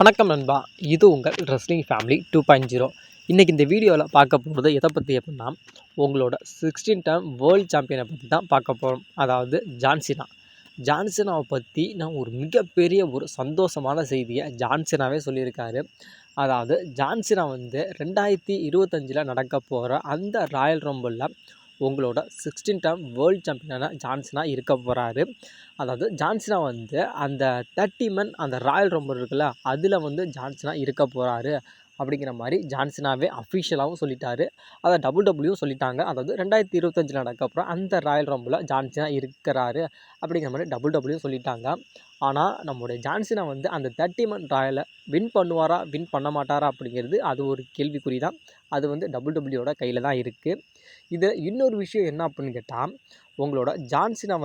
வணக்கம் நண்பா. இது உங்கள் ரெஸ்லிங் ஃபேமிலி 2.0. இன்றைக்கி இந்த வீடியோவில் பார்க்க போகிறது எதை பற்றி அப்படின்னா, உங்களோட 16 டைம் வேர்ல்டு சாம்பியனை பற்றி தான் பார்க்க போகிறோம். அதாவது ஜான்சினா. ஜான்சினாவை பற்றி நான் ஒரு மிகப்பெரிய ஒரு சந்தோஷமான செய்தியை ஜான்சினாவே சொல்லியிருக்காரு. அதாவது ஜான்சினா 2025 நடக்க போகிற அந்த ராயல் ரம்பிளில் உங்களோட 16 டைம் வேர்ல்டு சாம்பியனான ஜான்சினா இருக்க போகிறாரு. அதாவது ஜான்சினா அந்த 30 men அந்த ராயல் ரம்பிள் இருக்குல்ல, அதில் ஜான்சினா இருக்க போகிறாரு அப்படிங்கிற மாதிரி ஜான்சினாவே அஃபிஷியலாகவும் சொல்லிட்டாரு. அதை டபிள்யூ சொல்லிட்டாங்க. அதாவது 2025 நடக்க அப்புறம் அந்த ராயல் ரம்பிளில் ஜான்சினா இருக்கிறாரு அப்படிங்கிற மாதிரி டபிள்யூ சொல்லிட்டாங்க. ஆனால் நம்முடைய ஜான்சினா அந்த 30 men ராயலை வின் பண்ணுவாரா வின் பண்ண மாட்டாரா அப்படிங்கிறது அது ஒரு கேள்விக்குறி தான். அது டபிள்யூட கையில் தான் இருக்குது. இது இன்னொரு விஷயம் என்ன அப்படின்னு கேட்டால், உங்களோட ஜான்சினா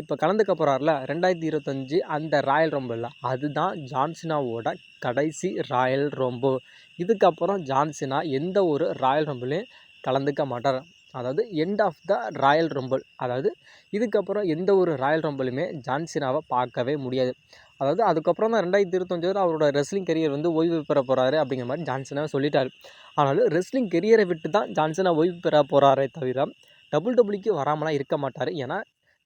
இப்போ கலந்துக்க போகிறார்ல 2025 அந்த ராயல் ரம்பிளில், அதுதான் ஜான்சினாவோட கடைசி ராயல் ரம்பிள். இதுக்கப்புறம் ஜான்சினா எந்த ஒரு ராயல் ரம்பிளையும் கலந்துக்க மாட்டார். அதாவது end of the royal rumble. அதாவது இதுக்கப்புறம் எந்த ஒரு ராயல் ரம்பிளுமே ஜான்சினாவை பார்க்கவே முடியாது. அதாவது அதுக்கப்புறம் தான் 2025 அவரோட ரெஸ்லிங் கெரியர் ஓய்வு பெற போகிறாரு அப்படிங்கிற மாதிரி ஜான்சினாவை சொல்லிட்டார். ஆனாலும் ரெஸ்லிங் கெரியரை விட்டு தான் ஜான்சினா ஓய்வு பெற போகிறாரே தவிர டபிள்யூக்கு வராமலாம் இருக்க மாட்டார். ஏன்னா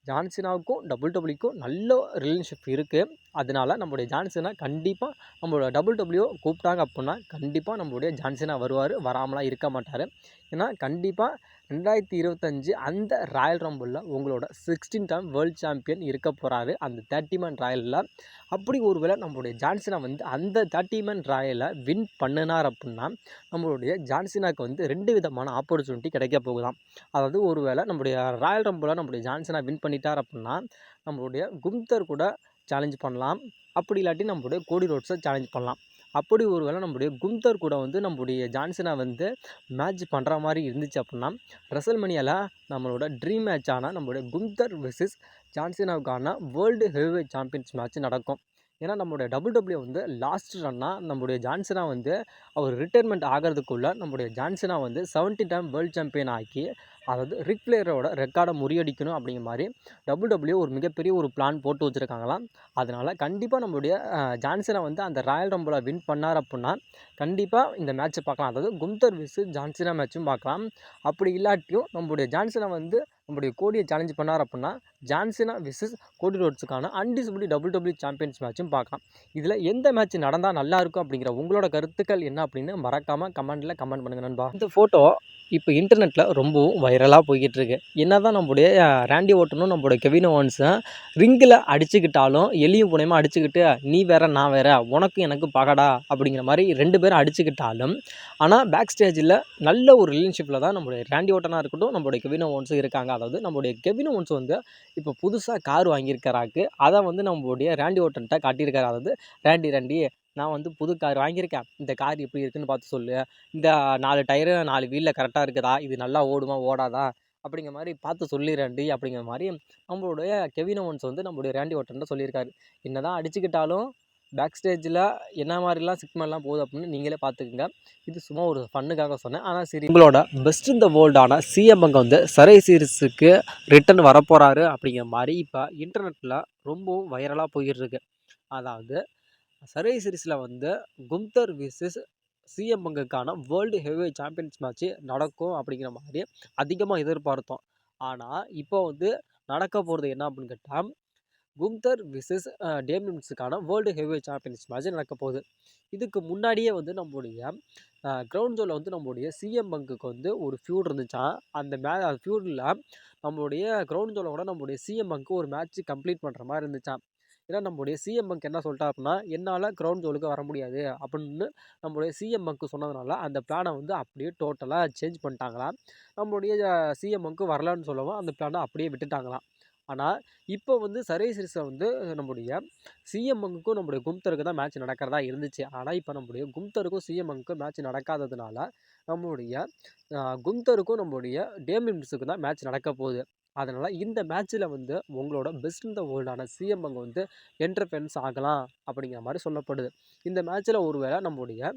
ஜான்சினாவுக்கும் டபிள்யூக்கும் நல்ல ரிலேஷன்ஷிப் இருக்குது. அதனால நம்மளுடைய ஜான்சினா கண்டிப்பாக நம்மளோட டபிள்யூ கூப்பிட்டாங்க அப்படின்னா கண்டிப்பாக நம்மளுடைய ஜான்சினா வருவார், வராமலாம் இருக்க மாட்டார். ஏன்னா கண்டிப்பாக 2025 அந்த ராயல் ரம்பிளில் உங்களோட 16 டைம் வேர்ல்டு சாம்பியன் இருக்க போகிறாரு அந்த 30 men ராயலில். அப்படி ஒருவேளை நம்மளுடைய ஜான்சினா அந்த 30 men ராயலை வின் பண்ணினார் அப்படின்னா நம்மளுடைய ஜான்சினாவுக்கு 2 விதமான ஆப்பர்ச்சுனிட்டி கிடைக்க போகுதாம். அதாவது ஒருவேளை நம்மளுடைய ராயல் ரம்பிளை நம்மளுடைய ஜான்சினா வின் பண்ணிட்டார் அப்படின்னா நம்மளுடைய கும்தர் கூட சேலஞ்ச் பண்ணலாம். அப்படி இல்லாட்டி நம்மளுடைய கோடி ரோட்ஸை சேலஞ்ச் பண்ணலாம். அப்படி ஒருவேளை நம்மளுடைய கும்தர் கூட நம்மளுடைய ஜான்சினா மேட்ச் பண்ணுற மாதிரி இருந்துச்சு அப்படின்னா ரெசல்மேனியாவில் நம்மளோட ட்ரீம் மேட்சான நம்மளுடைய கும்தர் வெர்சஸ் ஜான்சினாவுக்கான வேர்ல்டு ஹெவிவெயிட் சாம்பியன்ஸ் மேட்ச் நடக்கும். ஏன்னா நம்மளுடைய டபிள்யூ லாஸ்ட் ரன்னாக நம்மளுடைய ஜான்சினா அவர் ரிட்டைர்மெண்ட் ஆகிறதுக்குள்ளே நம்மளுடைய ஜான்சினா 70 டைம் வேர்ல்டு சாம்பியன் ஆக்கி, அதாவது ரிக் ஃப்ளேரோட ரெக்கார்டை முறியடிக்கணும் அப்படிங்கிற மாதிரி டபிள்யூ ஒரு மிகப்பெரிய ஒரு பிளான் போட்டு வச்சுருக்காங்களாம். அதனால் கண்டிப்பாக நம்மளுடைய ஜான்சினா அந்த ராயல் ரம்பிளை வின் பண்ணார் அப்படின்னா கண்டிப்பாக இந்த மேட்ச்சை பார்க்கலாம். அதாவது கும்தர் வெர்சஸ் ஜான்சினா மேட்ச்சும் பார்க்கலாம். அப்படி இல்லாட்டியும் நம்மளுடைய ஜான்சினா நம்மளுடைய கோடியை சேலஞ்ச் பண்ணார் அப்படின்னா ஜான்சினா வெர்சஸ் கோடி ரோட்ஸுக்கான அன்டிஸ்பியூட்டட் டபிள்யூ சாம்பியன்ஸ் மேட்ச்சும் பார்க்கலாம். இதில் எந்த மேட்ச் நடந்தால் நல்லாயிருக்கும் அப்படிங்கிற உங்களோட கருத்துக்கள் என்ன அப்படின்னு மறக்காமல் கமெண்ட் பண்ணுங்கள் நண்பா. இந்த ஃபோட்டோ இப்போ இன்டர்நெட்டில் ரொம்பவும் வைரலாக போய்கிட்டு இருக்கு. என்ன தான் நம்முடைய ராண்டி ஓட்டனும் நம்மளுடைய கெவின் ஓவன்ஸும் ரிங்கில் அடிச்சுக்கிட்டாலும் எலியும் புனையமாக அடிச்சுக்கிட்டு நீ வேற நான் வேற உனக்கும் எனக்கு பகடா அப்படிங்கிற மாதிரி 2 பேரும் அடிச்சுக்கிட்டாலும், ஆனால் பேக் ஸ்டேஜில் நல்ல ஒரு ரிலேஷன்ஷிப்பில் தான் நம்மளுடைய ராண்டி ஓட்டனாக இருக்கட்டும் நம்மளுடைய கெவின் ஓவன்ஸும் இருக்காங்க. அதாவது நம்மளுடைய கெவின் ஓவன்ஸ் இப்போ புதுசாக கார் வாங்கியிருக்கிறாக்கு. அதை நம்மளுடைய ராண்டி ஓட்டன்கிட்ட காட்டியிருக்காரு. அதாவது ராண்டி நான் புது கார் வாங்கியிருக்கேன், இந்த கார் எப்படி இருக்குன்னு பார்த்து சொல்லு, இந்த 4 டயரு 4 வீலில் கரெக்டாக இருக்குதா, இது நல்லா ஓடுமா ஓடாதா அப்படிங்கிற மாதிரி பார்த்து சொல்லிடுறேன்டி அப்படிங்கிற மாதிரி நம்மளுடைய கெவின் ஓவன்ஸ் நம்மளுடைய ராண்டி ஓட்டன்கிட்ட சொல்லியிருக்காரு. என்ன தான் அடிச்சுக்கிட்டாலும் பேக் ஸ்டேஜில் என்ன மாதிரிலாம் சிக்மெல்லாம் போகுது அப்படின்னு நீங்களே பார்த்துக்குங்க. இது சும்மா ஒரு ஃபன்னுக்காக சொன்னேன். ஆனால் சரி, உங்களோட பெஸ்ட் இந்த வேர்ல்டான சிஎம் சரை சீரிஸுக்கு ரிட்டன் வரப்போகிறாரு அப்படிங்கிற மாதிரி இப்போ இன்டர்நெட்டில் ரொம்பவும் வைரலாக போயிட்டு இருக்கு. அதாவது சரை சீரிஸில் கும்தர் விசஸ் சிஎம் பங்குக்கான வேர்ல்டு ஹெவிவெயிட் சாம்பியன்ஸ் மேட்ச்சு நடக்கும் அப்படிங்கிற மாதிரி அதிகமாக எதிர்பார்த்தோம். ஆனால் இப்போ நடக்க போகிறது என்ன அப்படின்னு கேட்டால் கும்தர் விசஸ் டேமியன்ஸுக்கான வேர்ல்டு ஹெவிவெயிட் சாம்பியன்ஸ் மேட்ச் நடக்க போகுது. இதுக்கு முன்னாடியே நம்மளுடைய கிரவுண்ட் ஜோனில் நம்மளுடைய சிஎம் பங்குக்கு ஒரு ஃபியூட் இருந்துச்சான். அந்த ஃபியூடில் நம்மளுடைய கிரவுண்ட் ஜோனில் கூட நம்மளுடைய சிஎம் பங்கு ஒரு மேட்ச் கம்ப்ளீட் பண்ணுற மாதிரி இருந்துச்சான். ஏன்னா நம்மளுடைய சிஎம் பங்க் என்ன சொல்லிட்டா அப்படின்னா என்னால் கிரவுண்ட் ஜோனுக்கு வர முடியாது அப்படின்னு நம்மளுடைய சிஎம் பங்க்கு சொன்னதுனால அந்த பிளானை அப்படியே டோட்டலாக சேஞ்ச் பண்ணிட்டாங்களாம். நம்மளுடைய சிஎம் பங்க்கு வரலான்னு சொல்லவும் அந்த பிளானை அப்படியே விட்டுட்டாங்களாம். ஆனால் இப்போ சரை சீரிஸில் நம்முடைய சிஎம் பங்குக்கும் நம்முடைய கும்தருக்கு தான் மேட்ச் நடக்கிறதா இருந்துச்சு. ஆனால் இப்போ நம்முடைய கும்தருக்கும் சிஎம் பங்குக்கும் மேட்ச் நடக்காததுனால நம்முடைய கும்தருக்கும் நம்முடைய டேமியன்ஸுக்கு தான் மேட்ச் நடக்க போகுது. அதனால் இந்த மேட்ச்சில் உங்களோட பெஸ்ட் இந்த வேர்ல்டான சிஎம் பங்கு என்டர்ஃபெரன்ஸ் ஆகலாம் அப்படிங்கிற மாதிரி சொல்லப்படுது. இந்த மேட்ச்சில் ஒருவேளை நம்முடைய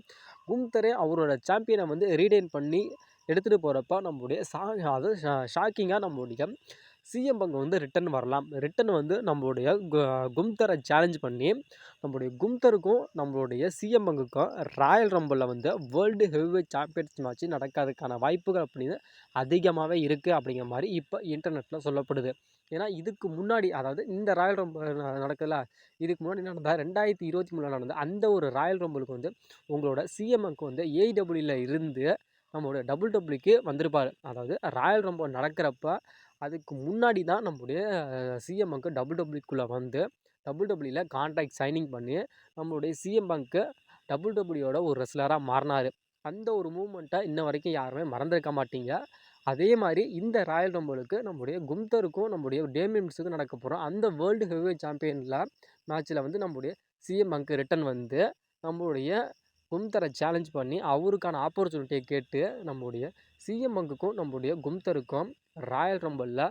கும்தரே அவரோட சாம்பியனை ரீடைன் பண்ணி எடுத்துகிட்டு போகிறப்ப நம்முடைய அதாவது ஷாக்கிங்காக நம்முடைய சிஎம் பங்க் வந்து ரிட்டன் வரலாம். ரிட்டன் வந்து நம்மளுடைய கும்தரை சேலஞ்ச் பண்ணி நம்மளுடைய கும்தருக்கும் நம்மளுடைய சிஎம் பங்குக்கும் ராயல் ரம்பிளில் வந்து வேர்ல்டு ஹெவிவெயிட் சாம்பியன்ஸ் மேட்ச் நடக்கிறதுக்கான வாய்ப்புகள் அப்படின்னு அதிகமாகவே இருக்குது அப்படிங்கிற மாதிரி இப்போ இன்டர்நெட்டில் சொல்லப்படுது. ஏன்னா இதுக்கு முன்னாடி, அதாவது இந்த ராயல் ரம்பிள் நடக்குதுல, இதுக்கு முன்னாடி நடந்த 2023 நடந்த அந்த ஒரு ராயல் ரம்பிளுக்கு வந்து உங்களோட சிஎம்க்கு வந்து ஏஇடபிள்யூல இருந்து நம்மளோட டபிள்யூக்கு வந்திருப்பார். அதாவது ராயல் ரம்பிள் நடக்கிறப்ப அதுக்கு முன்னாடி தான் நம்முடைய சிஎம்க்கு டபிள்யூக்குள்ளே வந்து டபிள்யூல கான்ட்ராக்ட் சைனிங் பண்ணி நம்மளுடைய சிஎம் பங்க்கு டபிள்யூயோட ஒரு ரெஸ்லராக மாறினார். அந்த ஒரு மூமெண்ட்டை இன்ன வரைக்கும் யாருமே மறந்துருக்க மாட்டீங்க. அதே மாதிரி இந்த ராயல் ரம்பிளுக்கு நம்முடைய கும்தருக்கும் நம்முடைய டேமியன்ஸுக்கும் நடக்க போகிறோம் அந்த வேர்ல்டு ஹெவிவெயிட் சாம்பியனில் மேட்ச்சில் வந்து நம்முடைய சிஎம் பங்க் ரிட்டன் வந்து நம்மளுடைய கும்தரை சேலஞ்ச் பண்ணி அவருக்கான ஆப்பர்ச்சுனிட்டியை கேட்டு நம்முடைய சிஎம் பங்குக்கும் நம்முடைய கும்தருக்கும் ராயல் ரம்பிளில்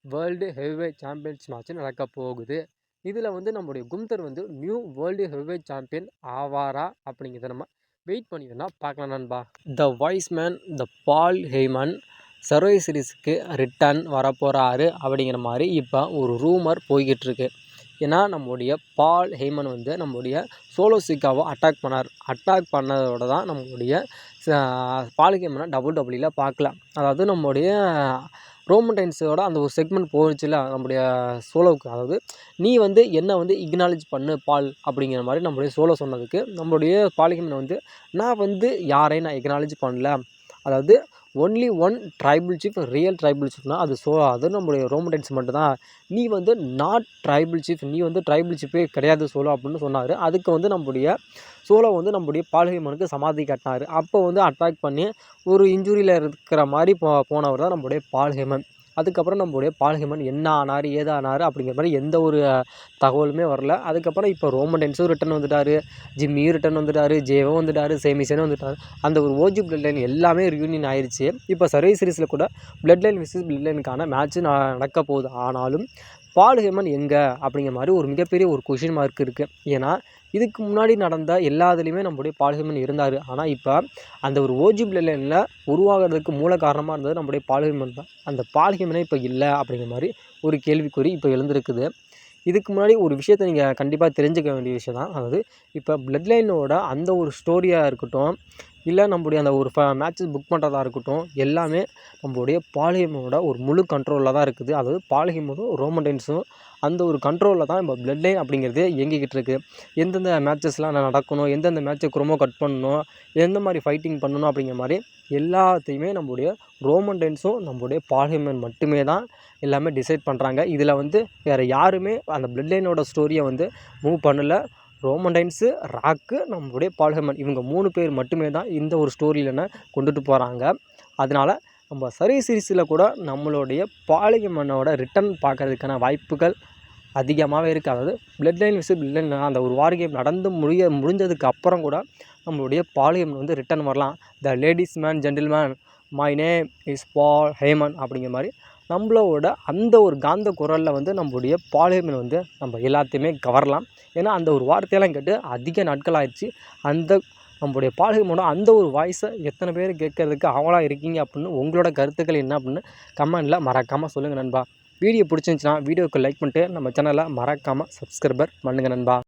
வேர்ல்டு ஹெவிவெயிட் சாம்பியன்ஸ் மேட்ச் நடக்க போகுது. இதில் வந்து நம்முடைய கும்தர் வந்து நியூ வேர்ல்டு ஹெவிவெயிட் சாம்பியன் ஆவாரா அப்படிங்கிறத நம்ம வெயிட் பண்ணி வேணா பார்க்கலாம் நண்பா. The voice man the Paul Heyman survivor சீரிஸுக்கு ரிட்டன் வரப்போகிறாரு அப்படிங்கிற மாதிரி இப்போ ஒரு ரூமர் போய்கிட்டு இருக்கு. ஏன்னா நம்முடைய பால் ஹெய்மன் வந்து நம்முடைய சோலோ சிக்காவை அட்டாக் பண்ணதோட தான் நம்மளுடைய பால் ஹெய்மனை டபிள்யூல பார்க்கலாம். அதாவது நம்முடைய ரோமன் ரெயின்ஸோட அந்த ஒரு செக்மெண்ட் போச்சுல நம்முடைய சோலோவுக்கு, அதாவது நீ வந்து என்னை வந்து இக்னாலேஜ் பண்ணு பால் அப்படிங்கிற மாதிரி நம்மளுடைய சோலோ சொன்னதுக்கு நம்மளுடைய பால் ஹெய்மன் வந்து நான் வந்து யாரையும் நான் இக்னாலேஜ் பண்ணல, அதாவது only one tribal chief, real tribal சீஃப்னா அது நம்மளுடைய ரோமன் ரெயின்ஸ் மட்டும்தான், நீ வந்து நாட் ட்ரைபிள் சீஃப், நீ வந்து ட்ரைபிள் சீஃபே கிடையாது சோலோ அப்படின்னு சொன்னார். அதுக்கு வந்து நம்முடைய சோலோ வந்து நம்முடைய பால் ஹெய்மனுக்கு சமாதி கட்டினார். அப்போ வந்து அட்டாக் பண்ணி ஒரு இன்ஜுரியில் இருக்கிற மாதிரி போனவர் தான் நம்முடைய பால் ஹெய்மன். அதுக்கப்புறம் நம்முடைய பால் ஹெய்மன் என்ன ஆனார் ஏது ஆனார் அப்படிங்கிற மாதிரி எந்த ஒரு தகவலுமே வரல. அதுக்கப்புறம் இப்போ ரோமன் ரெயின்ஸும் ரிட்டன் வந்துட்டார், ஜிம்மியும் ரிட்டன் வந்துட்டார், ஜேவும் வந்துட்டார், சேமிசனும் வந்துட்டார். அந்த ஒரு ஓஜி பிளட் லைன் எல்லாமே ரியூனியன் ஆயிடுச்சு. இப்போ சர்வை சீரிஸில் கூட பிளட் லைன் விசஸ் பிளட் லைனுக்கான மேட்ச்சு நடக்க போகுது. ஆனாலும் பால் ஹெய்மன் எங்கே அப்படிங்கிற மாதிரி ஒரு மிகப்பெரிய ஒரு கொஷின் மார்க் இருக்குது. ஏன்னா இதுக்கு முன்னாடி நடந்த எல்லாத்துலேயுமே நம்முடைய பால் ஹெய்மன் இருந்தார். ஆனால் இப்போ அந்த ஒரு ஓஜி பிளட் லைனில் உருவாகிறதுக்கு மூல காரணமாக இருந்தது நம்முடைய பால் ஹெய்மன் தான். அந்த பால் ஹெய்மனே இப்போ இல்லை அப்படிங்கிற மாதிரி ஒரு கேள்விக்குறி இப்போ எழுந்திருக்குது. இதுக்கு முன்னாடி ஒரு விஷயத்தை நீங்கள் கண்டிப்பாக தெரிஞ்சுக்க வேண்டிய விஷயம் தான். அதாவது இப்போ பிளட் லைனோட அந்த ஒரு ஸ்டோரியாக இருக்கட்டும், இல்லை நம்முடைய அந்த ஒரு மேட்சஸ் புக் பண்ணுறதா இருக்கட்டும், எல்லாமே நம்மளுடைய பால் ஹெய்மனோட ஒரு முழு கண்ட்ரோலில் தான் இருக்குது. அதாவது பால் ஹெய்மனும் ரோமன் ரெயின்ஸும் அந்த ஒரு கண்ட்ரோலில் தான் இப்போ பிளட் லைன் அப்படிங்கிறது இயங்கிக்கிட்டு இருக்குது. எந்தெந்த மேட்சஸ்லாம் நடக்கணும், எந்தெந்த மேட்சை குரோமோ கட் பண்ணணும், எந்த மாதிரி ஃபைட்டிங் பண்ணணும் அப்படிங்கிற மாதிரி எல்லாத்தையுமே நம்முடைய ரோமன் ரெயின்ஸும் நம்முடைய பால் ஹெய்மன் மட்டுமே தான் எல்லாமே டிசைட் பண்ணுறாங்க. இதில் வந்து வேறு யாருமே அந்த பிளட் லைனோட ஸ்டோரியை வந்து மூவ் பண்ணலை. ரோமன் ரெயின்ஸு, ராக்கு, நம்மளுடைய பால் ஹெய்மன் இவங்க 3 பேர் மட்டுமே தான் இந்த ஒரு ஸ்டோரியிலன்னு கொண்டுட்டு போகிறாங்க. அதனால் நம்ம சர்வை சீரிஸில் கூட நம்மளுடைய பால் ஹெய்மனோட ரிட்டன் பார்க்கறதுக்கான வாய்ப்புகள் அதிகமாகவே இருக்குது. அதாவது blood line versus blood line அந்த ஒரு வார் கேம் நடந்து முடிஞ்சதுக்கு அப்புறம் கூட நம்மளுடைய பால் ஹெய்மன் வந்து ரிட்டன் வரலாம். The ladies man gentleman my name is Paul Heyman அப்படிங்கிற மாதிரி நம்மளோட அந்த ஒரு காந்த குரலில் வந்து நம்மளுடைய பால் ஹெய்மன் வந்து நம்ம எல்லாத்தையுமே கவரலாம். ஏன்னா அந்த ஒரு வார்த்தையெல்லாம் கேட்டு அதிக நாட்கள் ஆயிடுச்சு. அந்த நம்மளுடைய பால் ஹெய்மனோட அந்த ஒரு வாய்ஸை எத்தனை பேர் கேட்கறதுக்கு ஆவலாக இருக்கீங்க அப்படின்னு உங்களோட கருத்துக்கள் என்ன அப்படின்னு கமெண்டில் மறக்காமல் சொல்லுங்கள் நண்பா. வீடியோ பிடிச்சிருந்துச்சுன்னா வீடியோக்கு லைக் பண்ணிட்டு நம்ம சேனலை மறக்காமல் சப்ஸ்கிரைபர் பண்ணுங்கள் நண்பா.